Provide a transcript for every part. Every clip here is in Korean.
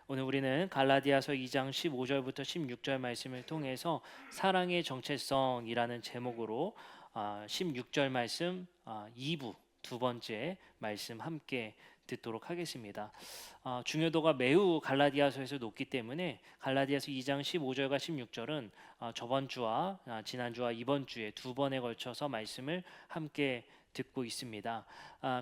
오늘 우리는 갈라디아서 2장 15절부터 16절 말씀을 통해서 사랑의 정체성이라는 제목으로 16절 말씀 2부 두 번째 말씀 함께 듣도록 하겠습니다. 중요도가 매우 갈라디아서에서 높기 때문에 갈라디아서 2장 15절과 16절은 저번 주와 지난주와 이번 주에 두 번에 걸쳐서 말씀을 함께 듣고 있습니다.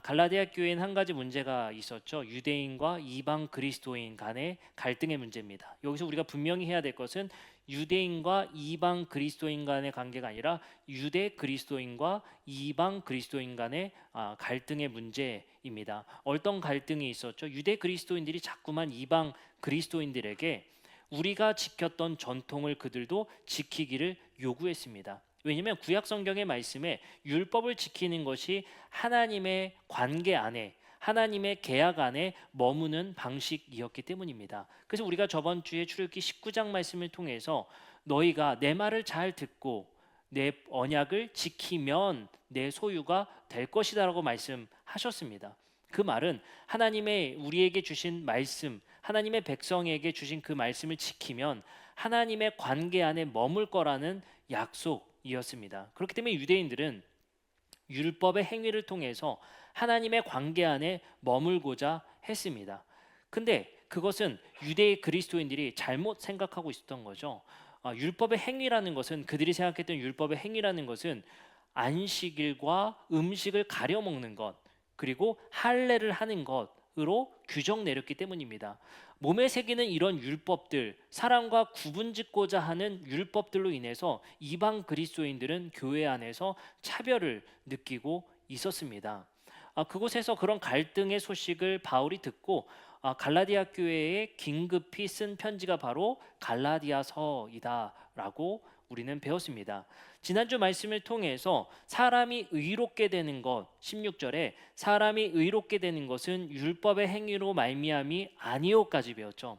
갈라디아 교회엔 한 가지 문제가 있었죠. 유대인과 이방 그리스도인 간의 갈등의 문제입니다. 여기서 우리가 분명히 해야 될 것은 유대인과 이방 그리스도인 간의 관계가 아니라 유대 그리스도인과 이방 그리스도인 간의 갈등의 문제입니다. 어떤 갈등이 있었죠? 유대 그리스도인들이 자꾸만 이방 그리스도인들에게 우리가 지켰던 전통을 그들도 지키기를 요구했습니다. 왜냐하면 구약 성경의 말씀에 율법을 지키는 것이 하나님의 관계 안에, 하나님의 계약 안에 머무는 방식이었기 때문입니다. 그래서 우리가 저번 주에 출애굽기 19장 말씀을 통해서 너희가 내 말을 잘 듣고 내 언약을 지키면 내 소유가 될 것이다라고 말씀하셨습니다. 그 말은 하나님의 우리에게 주신 말씀, 하나님의 백성에게 주신 그 말씀을 지키면 하나님의 관계 안에 머물 거라는 약속이었습니다. 그렇기 때문에 유대인들은 율법의 행위를 통해서 하나님의 관계 안에 머물고자 했습니다. 근데 그것은 유대 그리스도인들이 잘못 생각하고 있었던 거죠. 율법의 행위라는 것은 그들이 생각했던 율법의 행위라는 것은 안식일과 음식을 가려 먹는 것, 그리고 할례를 하는 것으로 규정 내렸기 때문입니다. 몸에 새기는 이런 율법들, 사람과 구분짓고자 하는 율법들로 인해서 이방 그리스도인들은 교회 안에서 차별을 느끼고 있었습니다. 그곳에서 그런 갈등의 소식을 바울이 듣고 갈라디아 교회에 긴급히 쓴 편지가 바로 갈라디아서이다라고 우리는 배웠습니다. 지난주 말씀을 통해서 사람이 의롭게 되는 것, 16절에 사람이 의롭게 되는 것은 율법의 행위로 말미암이 아니요까지 배웠죠.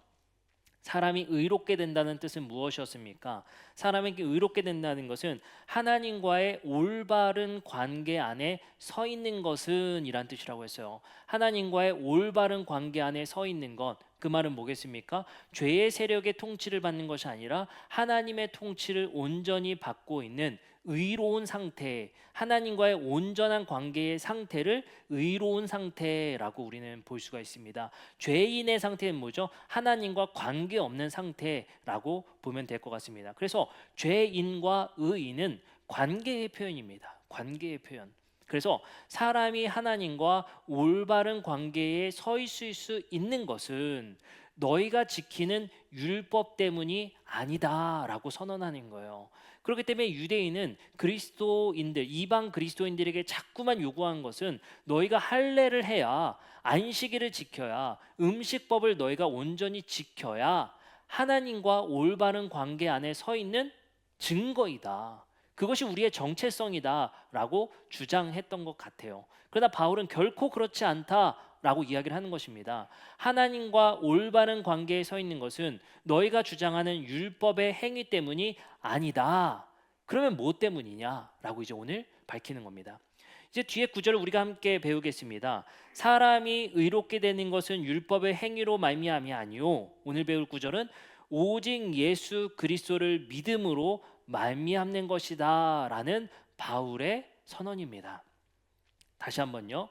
사람이 의롭게 된다는 뜻은 무엇이었습니까? 사람에게 의롭게 된다는 것은 하나님과의 올바른 관계 안에 서 있는 것은 이란 뜻이라고 했어요. 하나님과의 올바른 관계 안에 서 있는 것, 그 말은 뭐겠습니까? 죄의 세력의 통치를 받는 것이 아니라 하나님의 통치를 온전히 받고 있는 의로운 상태, 하나님과의 온전한 관계의 상태를 의로운 상태라고 우리는 볼 수가 있습니다. 죄인의 상태는 뭐죠? 하나님과 관계없는 상태라고 보면 될 것 같습니다. 그래서 죄인과 의인은 관계의 표현입니다. 관계의 표현. 그래서 사람이 하나님과 올바른 관계에 서 있을 수 있는 것은 너희가 지키는 율법 때문이 아니다라고 선언하는 거예요. 그렇기 때문에 유대인은 그리스도인들, 이방 그리스도인들에게 자꾸만 요구한 것은 너희가 할례를 해야, 안식일을 지켜야, 음식법을 너희가 온전히 지켜야 하나님과 올바른 관계 안에 서 있는 증거이다. 그것이 우리의 정체성이다라고 주장했던 것 같아요. 그러나 바울은 결코 그렇지 않다라고 이야기를 하는 것입니다. 하나님과 올바른 관계에 서 있는 것은 너희가 주장하는 율법의 행위 때문이 아니다. 그러면 뭐 때문이냐라고 이제 오늘 밝히는 겁니다. 이제 뒤에 구절을 우리가 함께 배우겠습니다. 사람이 의롭게 되는 것은 율법의 행위로 말미암이 아니요. 오늘 배울 구절은 오직 예수 그리스도를 믿음으로 말미암는 것이다라는 바울의 선언입니다. 다시 한번요.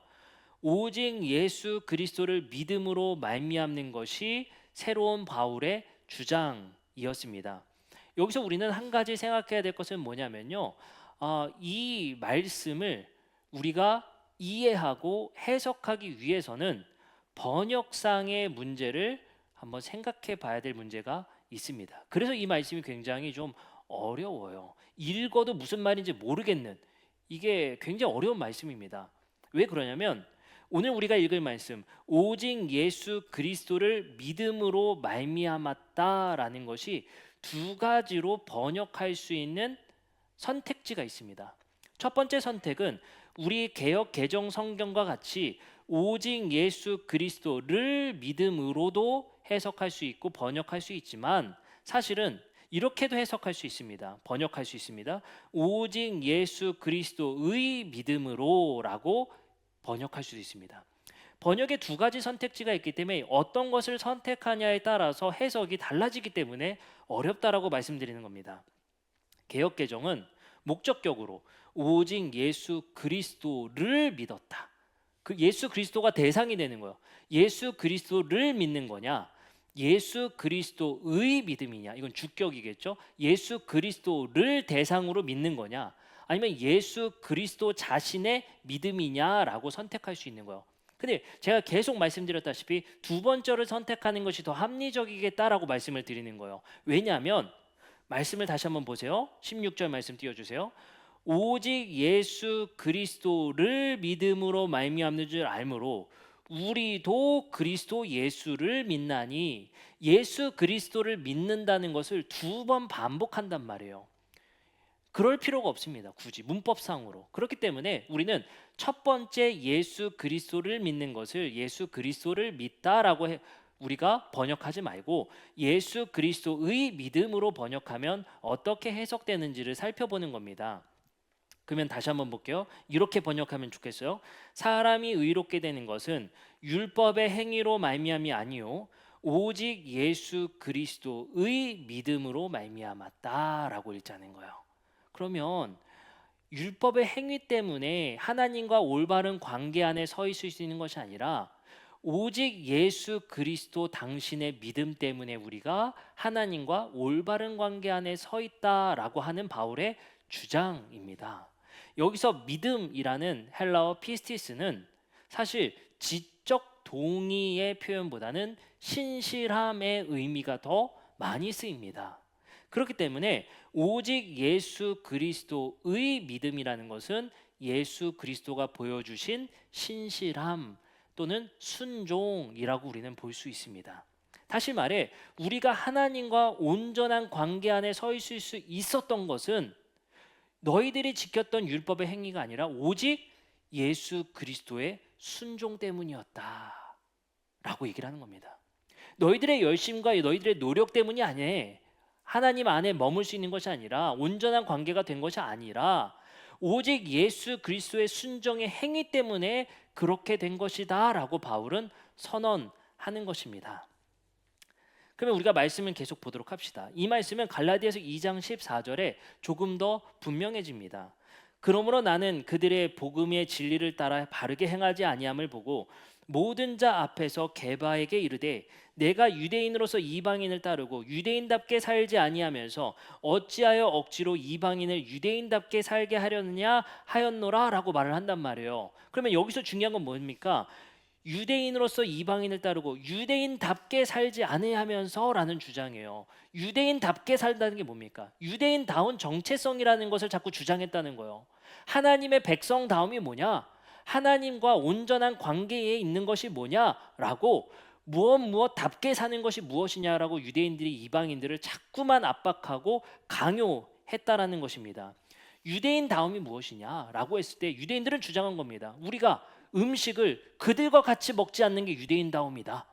오직 예수 그리스도를 믿음으로 말미암는 것이 새로운 바울의 주장이었습니다. 여기서 우리는 한 가지 생각해야 될 것은 뭐냐면요. 이 말씀을 우리가 이해하고 해석하기 위해서는 번역상의 문제를 한번 생각해 봐야 될 문제가 있습니다. 그래서 이 말씀이 굉장히 좀 어려워요. 읽어도 무슨 말인지 모르겠는, 이게 굉장히 어려운 말씀입니다. 왜 그러냐면 오늘 우리가 읽을 말씀, 오직 예수 그리스도를 믿음으로 말미암았다라는 것이 두 가지로 번역할 수 있는 선택지가 있습니다. 첫 번째 선택은 우리 개역 개정 성경과 같이 오직 예수 그리스도를 믿음으로도 해석할 수 있고 번역할 수 있지만, 사실은 이렇게도 해석할 수 있습니다. 번역할 수 있습니다. 오직 예수 그리스도의 믿음으로라고 번역할 수도 있습니다. 번역에 두 가지 선택지가 있기 때문에 어떤 것을 선택하냐에 따라서 해석이 달라지기 때문에 어렵다라고 말씀드리는 겁니다. 개역개정은 목적격으로 오직 예수 그리스도를 믿었다. 그 예수 그리스도가 대상이 되는 거예요. 예수 그리스도를 믿는 거냐, 예수 그리스도의 믿음이냐, 이건 주격이겠죠. 예수 그리스도를 대상으로 믿는 거냐, 아니면 예수 그리스도 자신의 믿음이냐라고 선택할 수 있는 거예요. 근데 제가 계속 말씀드렸다시피 두 번째를 선택하는 것이 더 합리적이겠다라고 말씀을 드리는 거예요. 왜냐하면 말씀을 다시 한번 보세요. 16절 말씀 띄워주세요. 오직 예수 그리스도를 믿음으로 말미암는 줄 알므로 우리도 그리스도 예수를 믿나니, 예수 그리스도를 믿는다는 것을 두 번 반복한단 말이에요. 그럴 필요가 없습니다. 굳이 문법상으로. 그렇기 때문에 우리는 첫 번째 예수 그리스도를 믿는 것을 예수 그리스도를 믿다라고 우리가 번역하지 말고 예수 그리스도의 믿음으로 번역하면 어떻게 해석되는지를 살펴보는 겁니다. 그러면 다시 한번 볼게요. 이렇게 번역하면 좋겠어요. 사람이 의롭게 되는 것은 율법의 행위로 말미암이 아니요 오직 예수 그리스도의 믿음으로 말미암았다라고 읽자는 거예요. 그러면 율법의 행위 때문에 하나님과 올바른 관계 안에 서 있을 수 있는 것이 아니라 오직 예수 그리스도 당신의 믿음 때문에 우리가 하나님과 올바른 관계 안에 서 있다라고 하는 바울의 주장입니다. 여기서 믿음이라는 헬라어 피스티스는 사실 지적 동의의 표현보다는 신실함의 의미가 더 많이 쓰입니다. 그렇기 때문에 오직 예수 그리스도의 믿음이라는 것은 예수 그리스도가 보여주신 신실함 또는 순종이라고 우리는 볼 수 있습니다. 다시 말해 우리가 하나님과 온전한 관계 안에 서 있을 수 있었던 것은 너희들이 지켰던 율법의 행위가 아니라 오직 예수 그리스도의 순종 때문이었다 라고 얘기를 하는 겁니다. 너희들의 열심과 너희들의 노력 때문이 아니에요. 하나님 안에 머물 수 있는 것이 아니라 온전한 관계가 된 것이 아니라 오직 예수 그리스도의 순종의 행위 때문에 그렇게 된 것이다 라고 바울은 선언하는 것입니다. 그러면 우리가 말씀을 계속 보도록 합시다. 이 말씀은 갈라디아서 2장 14절에 조금 더 분명해집니다. 그러므로 나는 그들의 복음의 진리를 따라 바르게 행하지 아니함을 보고 모든 자 앞에서 게바에게 이르되 내가 유대인으로서 이방인을 따르고 유대인답게 살지 아니하면서 어찌하여 억지로 이방인을 유대인답게 살게 하려느냐 하였노라 라고 말을 한단 말이에요. 그러면 여기서 중요한 건 뭡니까? 유대인으로서 이방인을 따르고 유대인답게 살지 않으면서 라는 주장이에요. 유대인답게 살다는 게 뭡니까? 유대인다운 정체성이라는 것을 자꾸 주장했다는 거예요. 하나님의 백성다움이 뭐냐? 하나님과 온전한 관계에 있는 것이 뭐냐라고 무엇답게 사는 것이 무엇이냐라고 유대인들이 이방인들을 자꾸만 압박하고 강요했다라는 것입니다. 유대인다움이 무엇이냐라고 했을 때 유대인들은 주장한 겁니다. 우리가 음식을 그들과 같이 먹지 않는 게 유대인다움이다.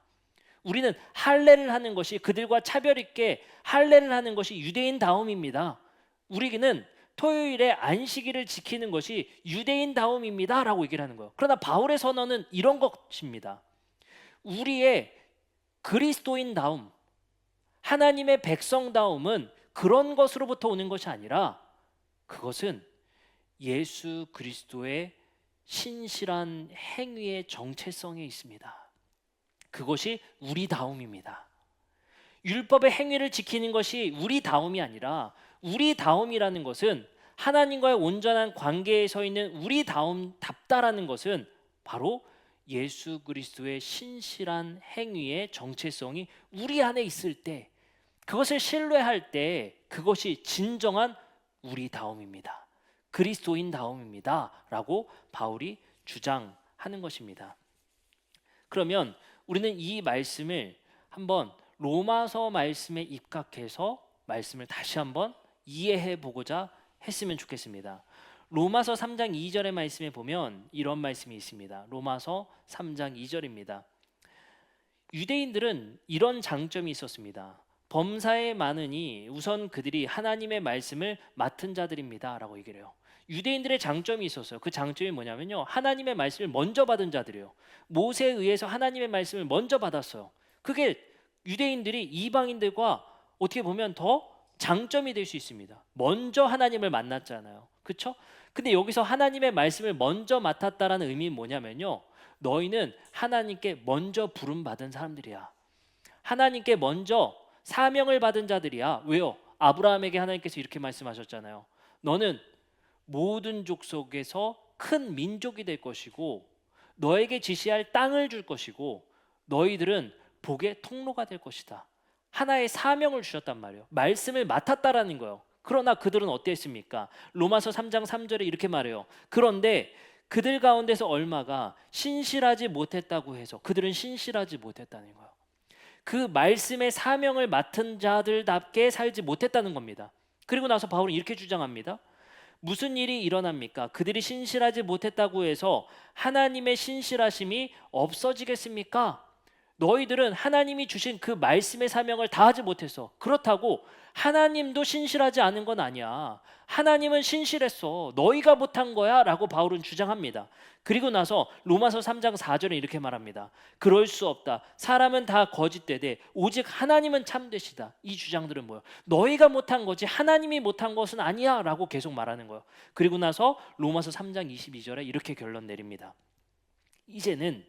우리는 할례를 하는 것이 그들과 차별 있게 할례를 하는 것이 유대인다움입니다. 우리는 토요일에 안식일을 지키는 것이 유대인다움입니다 라고 얘기를 하는 거예요. 그러나 바울의 선언은 이런 것입니다. 우리의 그리스도인다움, 하나님의 백성다움은 그런 것으로부터 오는 것이 아니라 그것은 예수 그리스도의 신실한 행위의 정체성에 있습니다. 그것이 우리다움입니다. 율법의 행위를 지키는 것이 우리다움이 아니라 우리다움이라는 것은 하나님과의 온전한 관계에 서 있는 우리다움답다라는 것은 바로 예수 그리스도의 신실한 행위의 정체성이 우리 안에 있을 때, 그것을 신뢰할 때 그것이 진정한 우리다움입니다. 그리스도인다움입니다 라고 바울이 주장하는 것입니다. 그러면 우리는 이 말씀을 한번 로마서 말씀에 입각해서 말씀을 다시 한번 이해해 보고자 했으면 좋겠습니다. 로마서 3장 2절의 말씀에 보면 이런 말씀이 있습니다. 로마서 3장 2절입니다. 유대인들은 이런 장점이 있었습니다. 범사에 많으니 우선 그들이 하나님의 말씀을 맡은 자들입니다 라고 얘기를 해요. 유대인들의 장점이 있었어요. 그 장점이 뭐냐면요, 하나님의 말씀을 먼저 받은 자들이에요. 모세에 의해서 하나님의 말씀을 먼저 받았어요. 그게 유대인들이 이방인들과 어떻게 보면 더 장점이 될 수 있습니다. 먼저 하나님을 만났잖아요. 그렇죠? 근데 여기서 하나님의 말씀을 먼저 맡았다라는 의미는 뭐냐면요, 너희는 하나님께 먼저 부름 받은 사람들이야. 하나님께 먼저 사명을 받은 자들이야. 왜요? 아브라함에게 하나님께서 이렇게 말씀하셨잖아요. 너는 모든 족속에서 큰 민족이 될 것이고 너에게 지시할 땅을 줄 것이고 너희들은 복의 통로가 될 것이다. 하나의 사명을 주셨단 말이에요. 말씀을 맡았다라는 거예요. 그러나 그들은 어땠습니까? 로마서 3장 3절에 이렇게 말해요. 그런데 그들 가운데서 얼마가 신실하지 못했다고 해서 그들은 신실하지 못했다는 거예요. 그 말씀의 사명을 맡은 자들답게 살지 못했다는 겁니다. 그리고 나서 바울은 이렇게 주장합니다. 무슨 일이 일어납니까? 그들이 신실하지 못했다고 해서 하나님의 신실하심이 없어지겠습니까? 너희들은 하나님이 주신 그 말씀의 사명을 다하지 못해서 그렇다고 하나님도 신실하지 않은 건 아니야. 하나님은 신실했어. 너희가 못한 거야 라고 바울은 주장합니다. 그리고 나서 로마서 3장 4절에 이렇게 말합니다. 그럴 수 없다. 사람은 다 거짓되되 오직 하나님은 참되시다. 이 주장들은 뭐예요? 너희가 못한 거지 하나님이 못한 것은 아니야 라고 계속 말하는 거예요. 그리고 나서 로마서 3장 22절에 이렇게 결론 내립니다. 이제는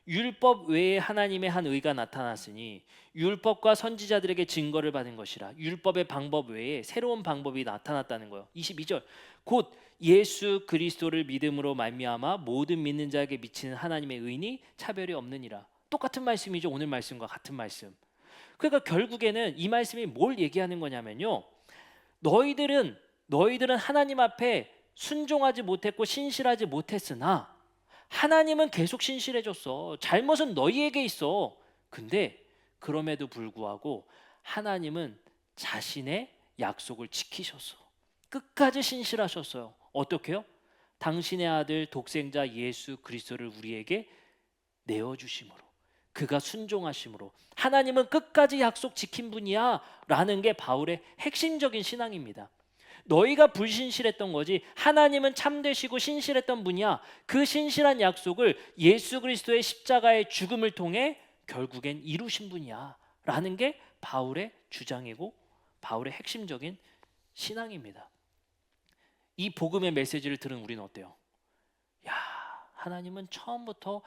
율법 외에 하나님의 한 의가 나타났으니 율법과 선지자들에게 증거를 받은 것이라. 율법의 방법 외에 새로운 방법이 나타났다는 거예요. 22절 곧 예수 그리스도를 믿음으로 말미암아 모든 믿는 자에게 미치는 하나님의 의니 차별이 없느니라. 똑같은 말씀이죠. 오늘 말씀과 같은 말씀. 그러니까 결국에는 이 말씀이 뭘 얘기하는 거냐면요, 너희들은 하나님 앞에 순종하지 못했고 신실하지 못했으나 하나님은 계속 신실해졌어. 잘못은 너희에게 있어. 근데 그럼에도 불구하고 하나님은 자신의 약속을 지키셨어. 끝까지 신실하셨어요. 어떻게요? 당신의 아들 독생자 예수 그리스도를 우리에게 내어주심으로, 그가 순종하심으로 하나님은 끝까지 약속 지킨 분이야 라는 게 바울의 핵심적인 신앙입니다. 너희가 불신실했던 거지 하나님은 참되시고 신실했던 분이야. 그 신실한 약속을 예수 그리스도의 십자가의 죽음을 통해 결국엔 이루신 분이야 라는 게 바울의 주장이고 바울의 핵심적인 신앙입니다. 이 복음의 메시지를 들은 우리는 어때요? 야, 하나님은 처음부터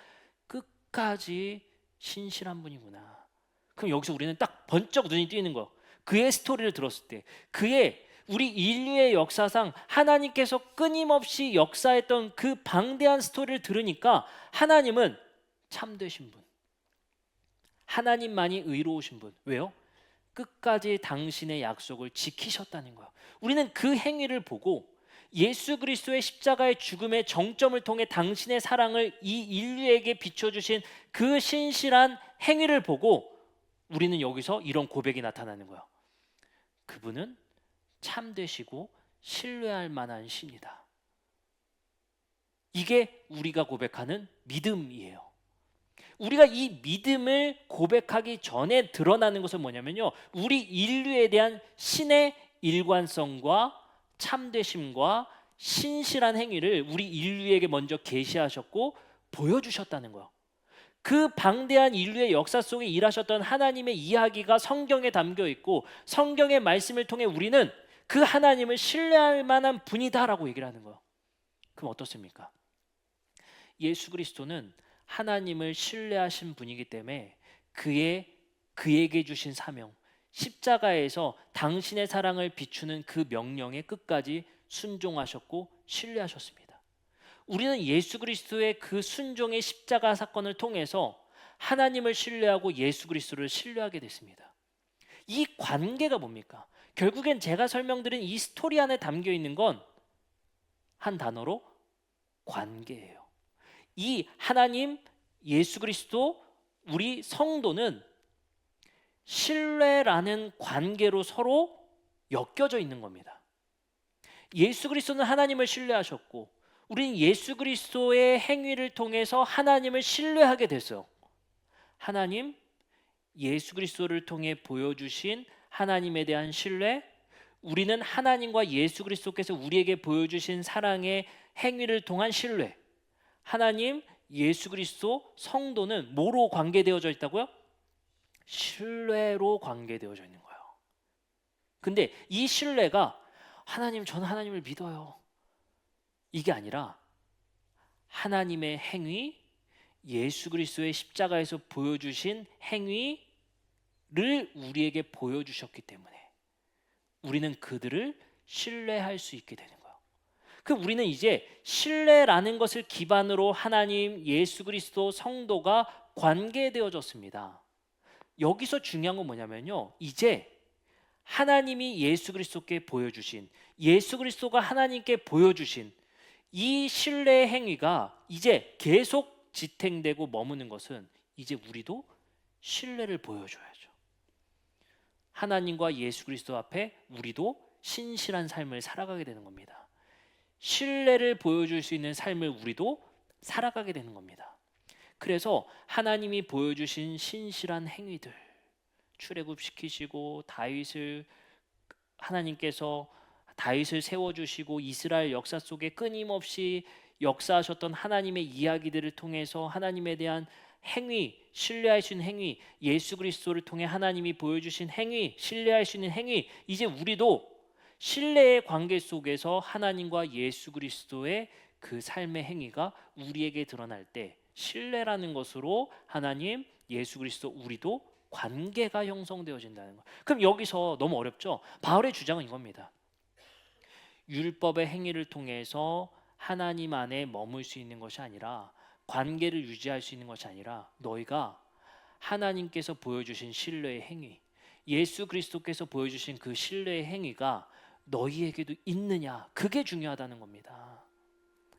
끝까지 신실한 분이구나. 그럼 여기서 우리는 딱 번쩍 눈이 띄는 거, 그의 스토리를 들었을 때, 그의 우리 인류의 역사상 하나님께서 끊임없이 역사했던 그 방대한 스토리를 들으니까 하나님은 참되신 분, 하나님만이 의로우신 분. 왜요? 끝까지 당신의 약속을 지키셨다는 거예요. 우리는 그 행위를 보고 예수 그리스도의 십자가의 죽음의 정점을 통해 당신의 사랑을 이 인류에게 비춰주신 그 신실한 행위를 보고 우리는 여기서 이런 고백이 나타나는 거예요. 그분은 참되시고 신뢰할 만한 신이다. 이게 우리가 고백하는 믿음이에요. 우리가 이 믿음을 고백하기 전에 드러나는 것은 뭐냐면요, 우리 인류에 대한 신의 일관성과 참되심과 신실한 행위를 우리 인류에게 먼저 계시하셨고 보여주셨다는 거예요. 그 방대한 인류의 역사 속에 일하셨던 하나님의 이야기가 성경에 담겨 있고 성경의 말씀을 통해 우리는 그 하나님을 신뢰할 만한 분이다라고 얘기를 하는 거예요. 그럼 어떻습니까? 예수 그리스도는 하나님을 신뢰하신 분이기 때문에 그에게 주신 사명, 십자가에서 당신의 사랑을 비추는 그 명령에 끝까지 순종하셨고 신뢰하셨습니다. 우리는 예수 그리스도의 그 순종의 십자가 사건을 통해서 하나님을 신뢰하고 예수 그리스도를 신뢰하게 됐습니다. 이 관계가 뭡니까? 결국엔 제가 설명드린 이 스토리 안에 담겨 있는 건 한 단어로 관계예요. 이 하나님, 예수 그리스도, 우리 성도는 신뢰라는 관계로 서로 엮여져 있는 겁니다. 예수 그리스도는 하나님을 신뢰하셨고 우리는 예수 그리스도의 행위를 통해서 하나님을 신뢰하게 됐어요. 하나님, 예수 그리스도를 통해 보여주신 하나님에 대한 신뢰, 우리는 하나님과 예수 그리스도께서 우리에게 보여주신 사랑의 행위를 통한 신뢰. 하나님, 예수 그리스도, 성도는 뭐로 관계되어져 있다고요? 신뢰로 관계되어져 있는 거예요. 근데 이 신뢰가 하나님, 저는 하나님을 믿어요, 이게 아니라 하나님의 행위, 예수 그리스도의 십자가에서 보여주신 행위를 우리에게 보여주셨기 때문에 우리는 그들을 신뢰할 수 있게 되는 거예요. 그럼 우리는 이제 신뢰라는 것을 기반으로 하나님, 예수 그리스도, 성도가 관계되어졌습니다. 여기서 중요한 건 뭐냐면요, 이제 하나님이 예수 그리스도께 보여주신, 예수 그리스도가 하나님께 보여주신 이 신뢰의 행위가 이제 계속 지탱되고 머무는 것은 이제 우리도 신뢰를 보여줘야죠. 하나님과 예수 그리스도 앞에 우리도 신실한 삶을 살아가게 되는 겁니다. 신뢰를 보여줄 수 있는 삶을 우리도 살아가게 되는 겁니다. 그래서 하나님이 보여주신 신실한 행위들, 출애굽시키시고 하나님께서 다윗을 세워주시고 이스라엘 역사 속에 끊임없이 역사하셨던 하나님의 이야기들을 통해서 하나님에 대한 행위, 신뢰할 수 있는 행위, 예수 그리스도를 통해 하나님이 보여주신 행위, 신뢰할 수 있는 행위, 이제 우리도 신뢰의 관계 속에서 하나님과 예수 그리스도의 그 삶의 행위가 우리에게 드러날 때 신뢰라는 것으로 하나님, 예수 그리스도, 우리도 관계가 형성되어진다는 거. 그럼 여기서 너무 어렵죠? 바울의 주장은 이겁니다. 율법의 행위를 통해서 하나님 안에 머물 수 있는 것이 아니라, 관계를 유지할 수 있는 것이 아니라, 너희가 하나님께서 보여주신 신뢰의 행위, 예수 그리스도께서 보여주신 그 신뢰의 행위가 너희에게도 있느냐, 그게 중요하다는 겁니다.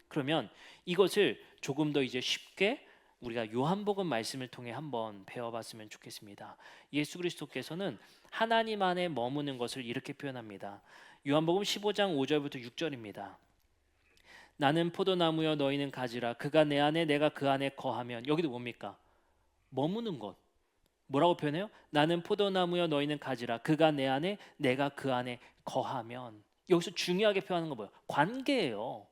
그러면 이것을 조금 더 이제 쉽게 우리가 요한복음 말씀을 통해 한번 배워봤으면 좋겠습니다. 예수 그리스도께서는 하나님 안에 머무는 것을 이렇게 표현합니다. 요한복음 15장 5절부터 6절입니다. 나는 포도나무여 너희는 가지라. 그가 내 안에 내가 그 안에 거하면. 여기도 뭡니까? 머무는 것. 뭐라고 표현해요? 나는 포도나무여 너희는 가지라. 그가 내 안에 내가 그 안에 거하면. 여기서 중요하게 표현하는 건 뭐예요? 관계예요.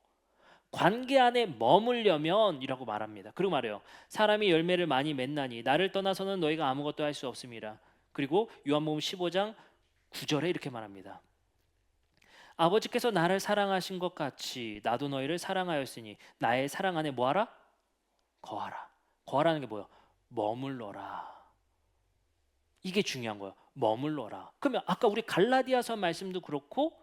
관계 안에 머물려면 이라고 말합니다. 그리고 말해요. 사람이 열매를 많이 맺나니 나를 떠나서는 너희가 아무것도 할 수 없음이라. 그리고 요한복음 15장 9절에 이렇게 말합니다. 아버지께서 나를 사랑하신 것 같이 나도 너희를 사랑하였으니 나의 사랑 안에 뭐하라? 거하라. 거하라는 게 뭐예요? 머물러라. 이게 중요한 거예요. 머물러라. 그러면 아까 우리 갈라디아서 말씀도 그렇고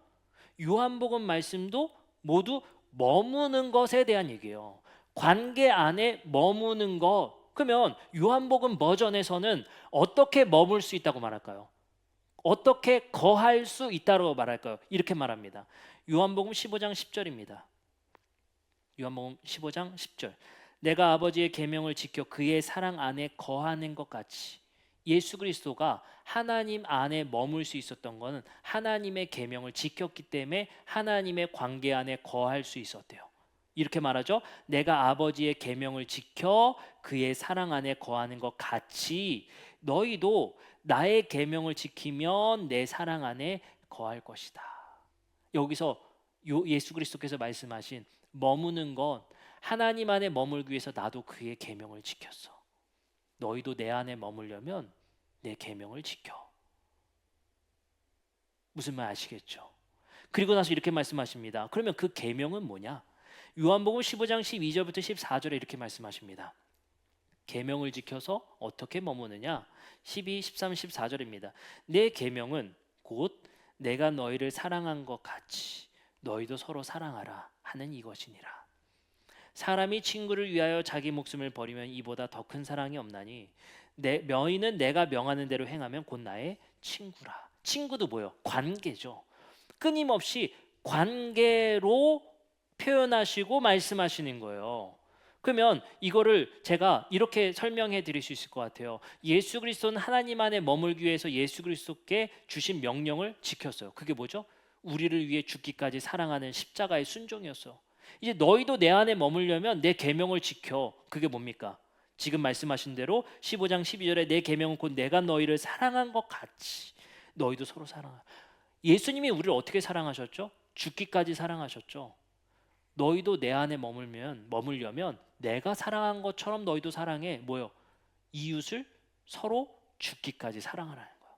요한복음 말씀도 모두 머무는 것에 대한 얘기예요. 관계 안에 머무는 것. 그러면 요한복음 버전에서는 어떻게 머물 수 있다고 말할까요? 어떻게 거할 수 있다고 말할까요? 이렇게 말합니다. 요한복음 15장 10절입니다. 요한복음 15장 10절. 내가 아버지의 계명을 지켜 그의 사랑 안에 거하는 것 같이. 예수 그리스도가 하나님 안에 머물 수 있었던 것은 하나님의 계명을 지켰기 때문에 하나님의 관계 안에 거할 수 있었대요. 이렇게 말하죠. 내가 아버지의 계명을 지켜 그의 사랑 안에 거하는 것 같이 너희도 나의 계명을 지키면 내 사랑 안에 거할 것이다. 여기서 예수 그리스도께서 말씀하신 머무는 건 하나님 안에 머물기 위해서 나도 그의 계명을 지켰어. 너희도 내 안에 머물려면 내 계명을 지켜. 무슨 말 아시겠죠? 그리고 나서 이렇게 말씀하십니다. 그러면 그 계명은 뭐냐? 요한복음 15장 12절부터 14절에 이렇게 말씀하십니다. 계명을 지켜서 어떻게 머무느냐? 12, 13, 14절입니다. 내 계명은 곧 내가 너희를 사랑한 것 같이 너희도 서로 사랑하라 하는 이것이니라. 사람이 친구를 위하여 자기 목숨을 버리면 이보다 더 큰 사랑이 없나니 너희는 내가 명하는 대로 행하면 곧 나의 친구라. 친구도 뭐예요? 관계죠. 끊임없이 관계로 표현하시고 말씀하시는 거예요. 그러면 이거를 제가 이렇게 설명해 드릴 수 있을 것 같아요. 예수 그리스도는 하나님 안에 머물기 위해서 예수 그리스도께 주신 명령을 지켰어요. 그게 뭐죠? 우리를 위해 죽기까지 사랑하는 십자가의 순종이었어. 이제 너희도 내 안에 머물려면 내 계명을 지켜. 그게 뭡니까? 지금 말씀하신 대로 15장 12절에 내 계명은 곧 내가 너희를 사랑한 것 같이 너희도 서로 사랑하라. 예수님이 우리를 어떻게 사랑하셨죠? 죽기까지 사랑하셨죠. 너희도 내 안에 머물려면 내가 사랑한 것처럼 너희도 사랑해. 뭐요? 이웃을 서로 죽기까지 사랑하라는 거예요.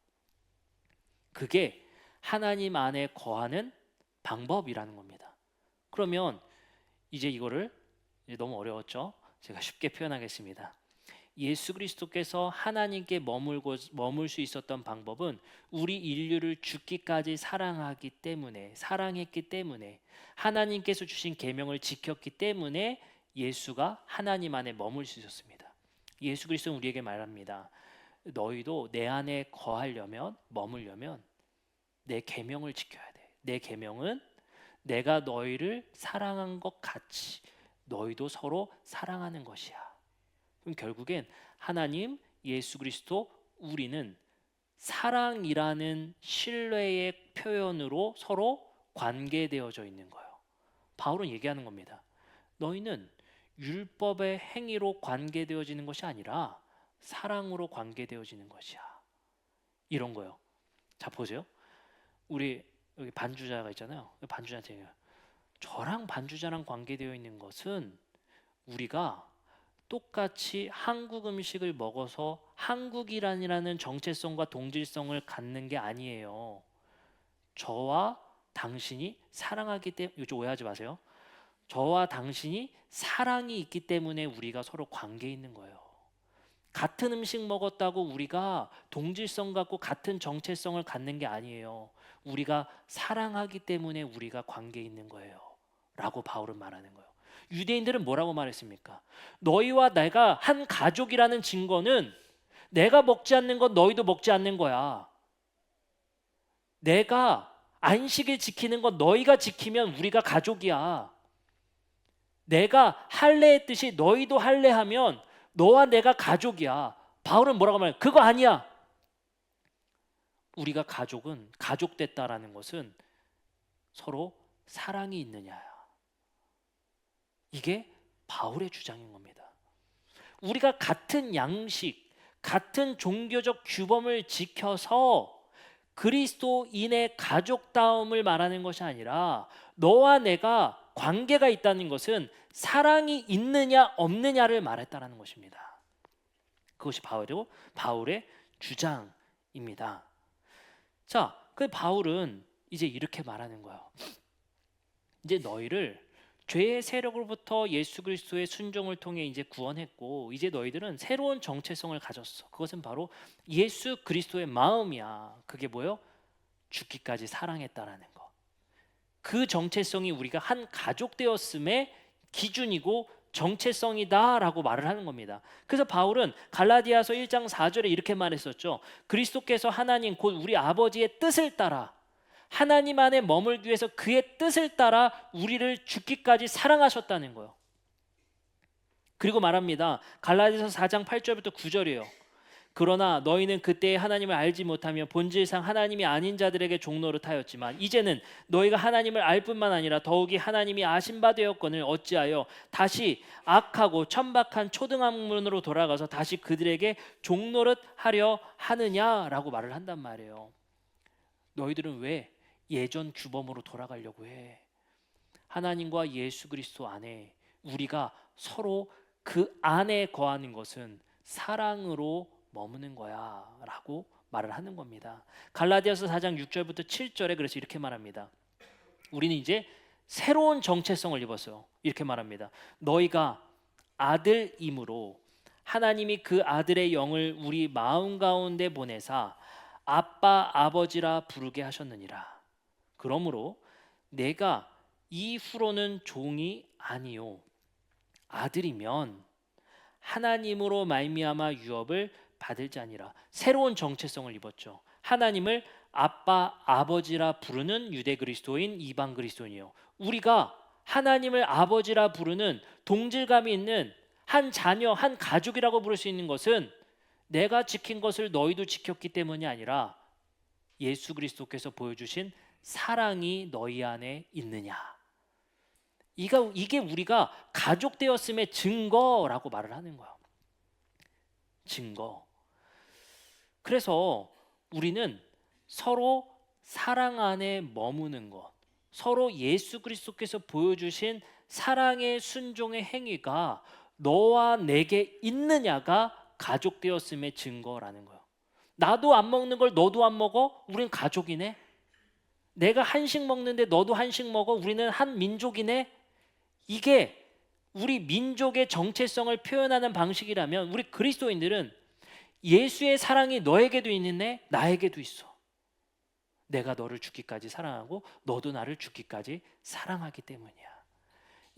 그게 하나님 안에 거하는 방법이라는 겁니다. 그러면 이제 이거를 이제 너무 어려웠죠? 제가 쉽게 표현하겠습니다. 예수 그리스도께서 하나님께 머물 수 있었던 방법은 우리 인류를 죽기까지 사랑했기 때문에 하나님께서 주신 계명을 지켰기 때문에 예수가 하나님 안에 머물 수 있었습니다. 예수 그리스도는 우리에게 말합니다. 너희도 내 안에 머물려면 내 계명을 지켜야 돼. 내 계명은 내가 너희를 사랑한 것 같이 너희도 서로 사랑하는 것이야. 그럼 결국엔 하나님, 예수 그리스도, 우리는 사랑이라는 신뢰의 표현으로 서로 관계되어져 있는 거예요. 바울은 얘기하는 겁니다. 너희는 율법의 행위로 관계되어지는 것이 아니라 사랑으로 관계되어지는 것이야. 이런 거요. 자, 보세요. 우리 여기 반주자가 있잖아요. 반주자한테 얘기해요. 저랑 반주자랑 관계되어 있는 것은 우리가 똑같이 한국 음식을 먹어서 한국이라는 정체성과 동질성을 갖는 게 아니에요. 저와 당신이 사랑하기 때문에, 이거 좀 오해하지 마세요. 저와 당신이 사랑이 있기 때문에 우리가 서로 관계에 있는 거예요. 같은 음식 먹었다고 우리가 동질성 갖고 같은 정체성을 갖는 게 아니에요. 우리가 사랑하기 때문에 우리가 관계에 있는 거예요. 라고 바울은 말하는 거예요. 유대인들은 뭐라고 말했습니까? 너희와 내가 한 가족이라는 증거는 내가 먹지 않는 건 너희도 먹지 않는 거야. 내가 안식일 지키는 건 너희가 지키면 우리가 가족이야. 내가 할례했듯이 너희도 할례하면 너와 내가 가족이야. 바울은 뭐라고 말해? 그거 아니야. 우리가 가족 됐다라는 것은 서로 사랑이 있느냐야. 이게 바울의 주장인 겁니다. 우리가 같은 양식, 같은 종교적 규범을 지켜서 그리스도인의 가족다움을 말하는 것이 아니라 너와 내가 관계가 있다는 것은 사랑이 있느냐 없느냐를 말했다는 것입니다. 그것이 바울의 주장입니다. 자, 그 바울은 이제 이렇게 말하는 거예요. 이제 너희를 죄의 세력으로부터 예수 그리스도의 순종을 통해 이제 구원했고, 이제 너희들은 새로운 정체성을 가졌어. 그것은 바로 예수 그리스도의 마음이야. 그게 뭐요? 죽기까지 사랑했다라는 거. 그 정체성이 우리가 한 가족 되었음의 기준이고 정체성이다라고 말을 하는 겁니다. 그래서 바울은 갈라디아서 1장 4절에 이렇게 말했었죠. 그리스도께서 하나님 곧 우리 아버지의 뜻을 따라 하나님 안에 머물기 위해서 그의 뜻을 따라 우리를 죽기까지 사랑하셨다는 거예요. 그리고 말합니다. 갈라디아서 4장 8절부터 9절이에요. 그러나 너희는 그때 하나님을 알지 못하며 본질상 하나님이 아닌 자들에게 종노릇하였지만 이제는 너희가 하나님을 알 뿐만 아니라 더욱이 하나님이 아신 바 되었거늘 어찌하여 다시 악하고 천박한 초등학문으로 돌아가서 다시 그들에게 종노릇하려 하느냐라고 말을 한단 말이에요. 너희들은 왜 예전 규범으로 돌아가려고 해? 하나님과 예수 그리스도 안에 우리가 서로 그 안에 거하는 것은 사랑으로 머무는 거야 라고 말을 하는 겁니다. 갈라디아서 4장 6절부터 7절에 그래서 이렇게 말합니다. 우리는 이제 새로운 정체성을 입었어요. 이렇게 말합니다. 너희가 아들임으로 하나님이 그 아들의 영을 우리 마음 가운데 보내사 아빠 아버지라 부르게 하셨느니라. 그러므로 내가 이후로는 종이 아니요 아들이면 하나님으로 말미암아 유업을 받을 자니라. 새로운 정체성을 입었죠. 하나님을 아빠 아버지라 부르는 유대 그리스도인 이방 그리스도인이요. 우리가 하나님을 아버지라 부르는 동질감이 있는 한 자녀 한 가족이라고 부를 수 있는 것은 내가 지킨 것을 너희도 지켰기 때문이 아니라 예수 그리스도께서 보여주신 사랑이 너희 안에 있느냐. 이게 우리가 가족 되었음의 증거라고 말을 하는 거예요. 증거. 그래서 우리는 서로 사랑 안에 머무는 것, 서로 예수 그리스도께서 보여주신 사랑의 순종의 행위가 너와 내게 있느냐가 가족되었음의 증거라는 거예요. 나도 안 먹는 걸 너도 안 먹어? 우린 가족이네. 내가 한식 먹는데 너도 한식 먹어? 우리는 한 민족이네. 이게 우리 민족의 정체성을 표현하는 방식이라면 우리 그리스도인들은 예수의 사랑이 너에게도 있는데 나에게도 있어. 내가 너를 죽기까지 사랑하고 너도 나를 죽기까지 사랑하기 때문이야.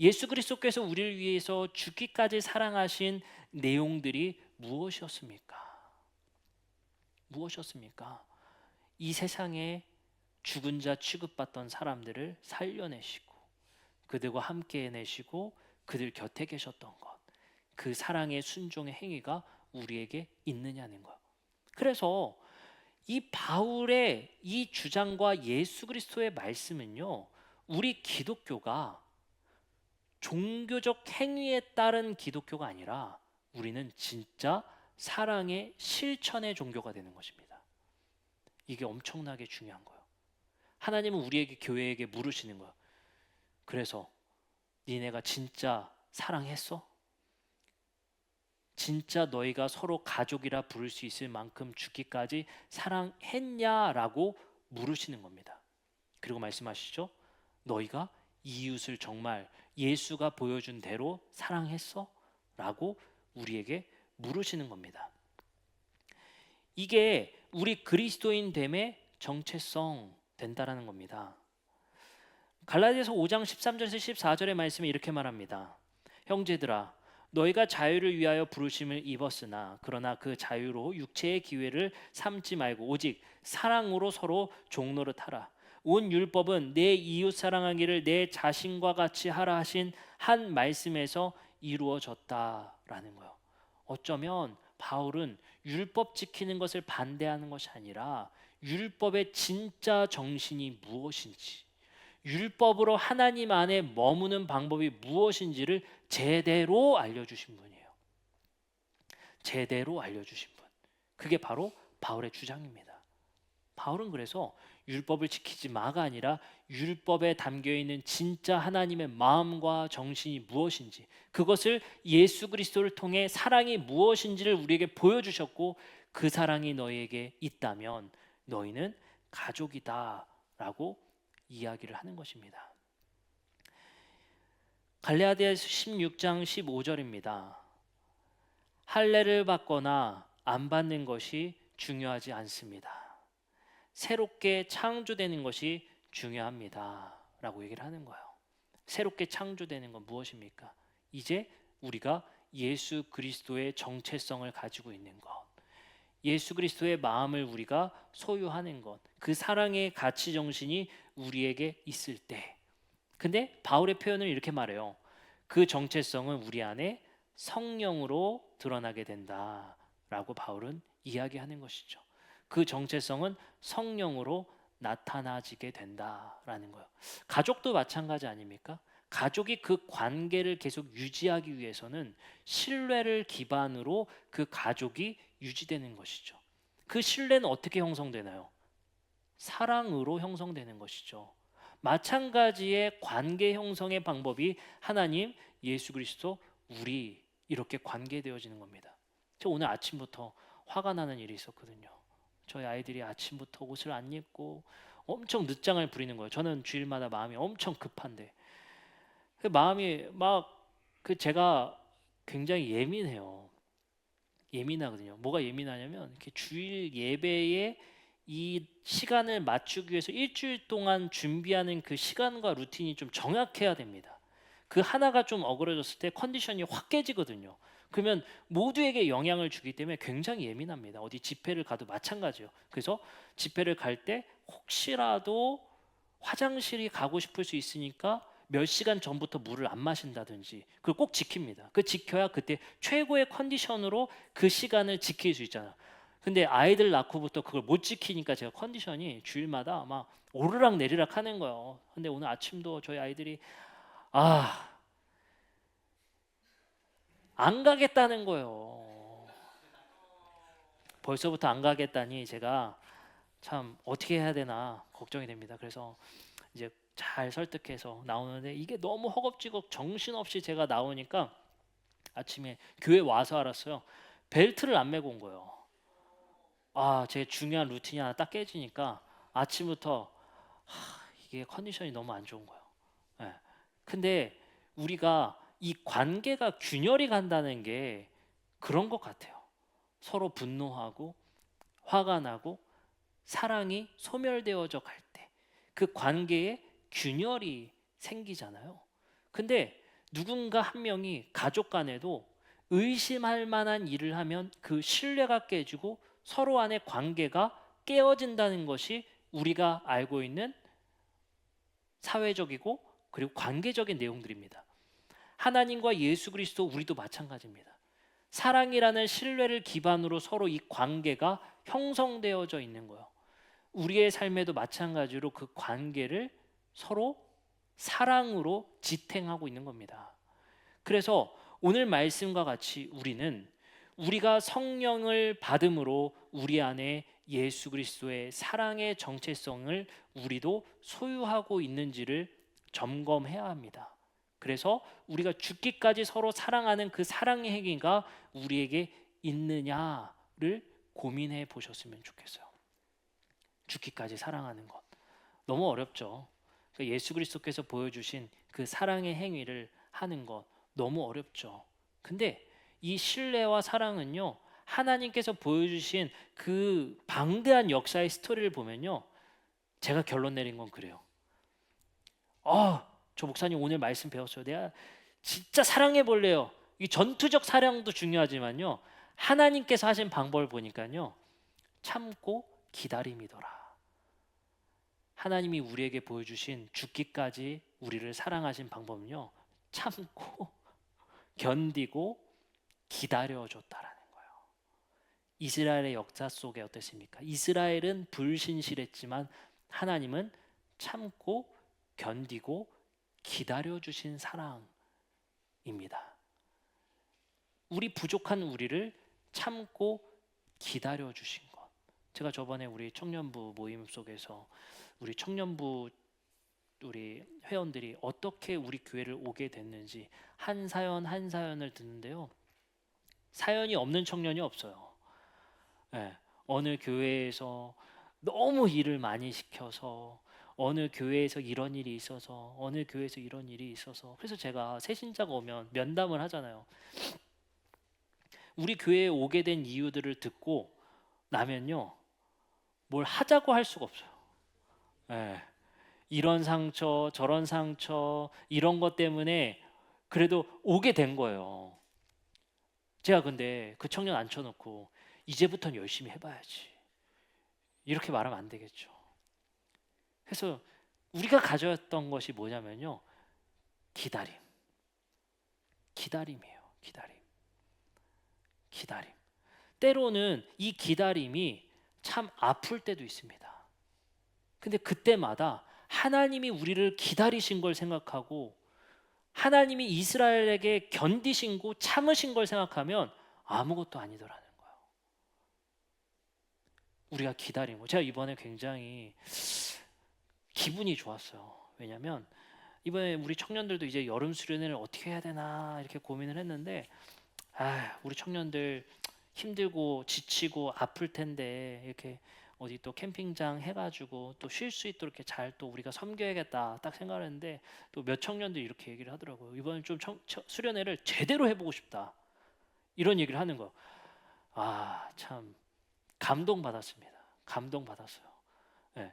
예수 그리스도께서 우리를 위해서 죽기까지 사랑하신 내용들이 무엇이었습니까? 무엇이었습니까? 이 세상에 죽은 자 취급받던 사람들을 살려내시고 그들과 함께 해내시고 그들 곁에 계셨던 것, 그 사랑의 순종의 행위가 우리에게 있느냐는 것. 그래서 이 바울의 이 주장과 예수 그리스도의 말씀은요, 우리 기독교가 종교적 행위에 따른 기독교가 아니라 우리는 진짜 사랑의 실천의 종교가 되는 것입니다. 이게 엄청나게 중요한 거예요. 하나님은 우리에게 교회에게 물으시는 거예요. 그래서 니네가 진짜 사랑했어? 진짜 너희가 서로 가족이라 부를 수 있을 만큼 죽기까지 사랑했냐라고 물으시는 겁니다. 그리고 말씀하시죠. 너희가 이웃을 정말 예수가 보여준 대로 사랑했어? 라고 우리에게 물으시는 겁니다. 이게 우리 그리스도인 됨의 정체성 된다라는 겁니다. 갈라디아서 5장 13절에서 14절의 말씀이 이렇게 말합니다. 형제들아 너희가 자유를 위하여 부르심을 입었으나 그러나 그 자유로 육체의 기회를 삼지 말고 오직 사랑으로 서로 종노릇하라. 온 율법은 내 이웃 사랑하기를 내 자신과 같이 하라 하신 한 말씀에서 이루어졌다라는 거예요. 어쩌면 바울은 율법 지키는 것을 반대하는 것이 아니라 율법의 진짜 정신이 무엇인지, 율법으로 하나님 안에 머무는 방법이 무엇인지를 제대로 알려주신 분이에요. 제대로 알려주신 분. 그게 바로 바울의 주장입니다. 바울은 그래서 율법을 지키지 마가 아니라 율법에 담겨있는 진짜 하나님의 마음과 정신이 무엇인지, 그것을 예수 그리스도를 통해 사랑이 무엇인지를 우리에게 보여주셨고, 그 사랑이 너희에게 있다면 너희는 가족이다 라고 이야기를 하는 것입니다. 갈라디아서 16장 15절입니다. 할례를 받거나 안 받는 것이 중요하지 않습니다. 새롭게 창조되는 것이 중요합니다 라고 얘기를 하는 거예요. 새롭게 창조되는 건 무엇입니까? 이제 우리가 예수 그리스도의 정체성을 가지고 있는 것, 예수 그리스도의 마음을 우리가 소유하는 것, 그 사랑의 가치 정신이 우리에게 있을 때. 근데 바울의 표현을 이렇게 말해요. 그 정체성은 우리 안에 성령으로 드러나게 된다라고 바울은 이야기하는 것이죠. 그 정체성은 성령으로 나타나지게 된다라는 거예요. 가족도 마찬가지 아닙니까? 가족이 그 관계를 계속 유지하기 위해서는 신뢰를 기반으로 그 가족이 유지되는 것이죠. 그 신뢰는 어떻게 형성되나요? 사랑으로 형성되는 것이죠. 마찬가지의 관계 형성의 방법이 하나님, 예수 그리스도, 우리 이렇게 관계되어지는 겁니다. 저 오늘 아침부터 화가 나는 일이 있었거든요. 저희 아이들이 아침부터 옷을 안 입고 엄청 늦장을 부리는 거예요. 저는 주일마다 마음이 엄청 급한데 그 마음이 막 그 제가 굉장히 예민해요. 예민하거든요. 뭐가 예민하냐면 이렇게 주일 예배에 이 시간을 맞추기 위해서 일주일 동안 준비하는 그 시간과 루틴이 좀 정확해야 됩니다. 그 하나가 좀 어그러졌을 때 컨디션이 확 깨지거든요. 그러면 모두에게 영향을 주기 때문에 굉장히 예민합니다. 어디 집회를 가도 마찬가지예요. 그래서 집회를 갈 때 혹시라도 화장실이 가고 싶을 수 있으니까 몇 시간 전부터 물을 안 마신다든지 그걸 꼭 지킵니다. 그 지켜야 그때 최고의 컨디션으로 그 시간을 지킬 수 있잖아요. 근데 아이들 낳고부터 그걸 못 지키니까 제가 컨디션이 주일마다 막 오르락 내리락 하는 거예요. 근데 오늘 아침도 저희 아이들이 안 가겠다는 거예요. 벌써부터 안 가겠다니 제가 참 어떻게 해야 되나 걱정이 됩니다. 그래서 이제 잘 설득해서 나오는데 이게 너무 허겁지겁 정신없이 제가 나오니까 아침에 교회 와서 알았어요. 벨트를 안 메고 온 거예요. 제 중요한 루틴이 하나 딱 깨지니까 아침부터 이게 컨디션이 너무 안 좋은 거예요. 예. 근데 우리가 이 관계가 균열이 간다는 게 그런 것 같아요. 서로 분노하고 화가 나고 사랑이 소멸되어져 갈 때 그 관계에 균열이 생기잖아요. 근데 누군가 한 명이 가족 간에도 의심할 만한 일을 하면 그 신뢰가 깨지고 서로 안의 관계가 깨어진다는 것이 우리가 알고 있는 사회적이고 그리고 관계적인 내용들입니다. 하나님과 예수 그리스도 우리도 마찬가지입니다. 사랑이라는 신뢰를 기반으로 서로 이 관계가 형성되어져 있는 거예요. 우리의 삶에도 마찬가지로 그 관계를 서로 사랑으로 지탱하고 있는 겁니다. 그래서 오늘 말씀과 같이 우리는 우리가 성령을 받음으로 우리 안에 예수 그리스도의 사랑의 정체성을 우리도 소유하고 있는지를 점검해야 합니다. 그래서 우리가 죽기까지 서로 사랑하는 그 사랑의 행위가 우리에게 있느냐를 고민해 보셨으면 좋겠어요. 죽기까지 사랑하는 것 너무 어렵죠. 예수 그리스도께서 보여주신 그 사랑의 행위를 하는 것 너무 어렵죠. 근데 이 신뢰와 사랑은요, 하나님께서 보여주신 그 방대한 역사의 스토리를 보면요, 제가 결론 내린 건 그래요. 저 목사님 오늘 말씀 배웠어요. 내가 진짜 사랑해 볼래요. 이 전투적 사랑도 중요하지만요, 하나님께서 하신 방법을 보니까요, 참고 기다림이더라. 하나님이 우리에게 보여주신 죽기까지 우리를 사랑하신 방법은요, 참고 견디고 기다려줬다라는 거예요. 이스라엘의 역사 속에 어땠습니까? 이스라엘은 불신실했지만 하나님은 참고 견디고 기다려주신 사랑입니다. 우리 부족한 우리를 참고 기다려주신 것. 제가 저번에 우리 청년부 모임 속에서 우리 청년부 우리 회원들이 어떻게 우리 교회를 오게 됐는지 한 사연 한 사연을 듣는데요, 사연이 없는 청년이 없어요. 네, 어느 교회에서 너무 일을 많이 시켜서, 어느 교회에서 이런 일이 있어서, 어느 교회에서 이런 일이 있어서. 그래서 제가 새신자가 오면 면담을 하잖아요. 우리 교회에 오게 된 이유들을 듣고 나면요, 뭘 하자고 할 수가 없어요. 네, 이런 상처 저런 상처 이런 것 때문에 그래도 오게 된 거예요. 제가 근데 그 청년 앉혀놓고 이제부터는 열심히 해봐야지 이렇게 말하면 안 되겠죠. 그래서 우리가 가져왔던 것이 뭐냐면요, 기다림. 기다림이에요. 기다림. 때로는 이 기다림이 참 아플 때도 있습니다. 근데 그때마다 하나님이 우리를 기다리신 걸 생각하고 하나님이 이스라엘에게 견디신 고 참으신 걸 생각하면 아무것도 아니더라는 거예요. 우리가 기다리고, 제가 이번에 굉장히 기분이 좋았어요. 왜냐하면 이번에 우리 청년들도 이제 여름 수련회를 어떻게 해야 되나 이렇게 고민을 했는데, 우리 청년들 힘들고 지치고 아플 텐데 이렇게 어디 또 캠핑장 해가지고 또 쉴 수 있도록 이렇게 잘 또 우리가 섬겨야겠다 딱 생각을 했는데, 또 몇 청년들이 이렇게 얘기를 하더라고요. 이번에 좀 수련회를 제대로 해보고 싶다 이런 얘기를 하는 거. 참 감동받았습니다. 감동받았어요. 네,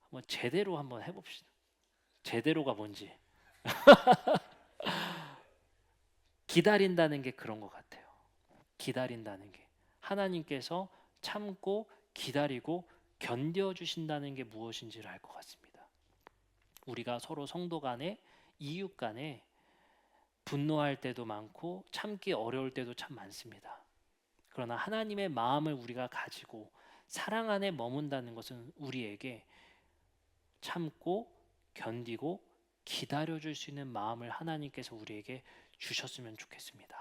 한번 제대로 한번 해봅시다. 제대로가 뭔지. 기다린다는 게 그런 것 같아요. 기다린다는 게 하나님께서 참고 기다리고 견뎌주신다는 게 무엇인지를 알 것 같습니다. 우리가 서로 성도 간에 이웃 간에 분노할 때도 많고 참기 어려울 때도 참 많습니다. 그러나 하나님의 마음을 우리가 가지고 사랑 안에 머문다는 것은 우리에게 참고 견디고 기다려줄 수 있는 마음을 하나님께서 우리에게 주셨으면 좋겠습니다.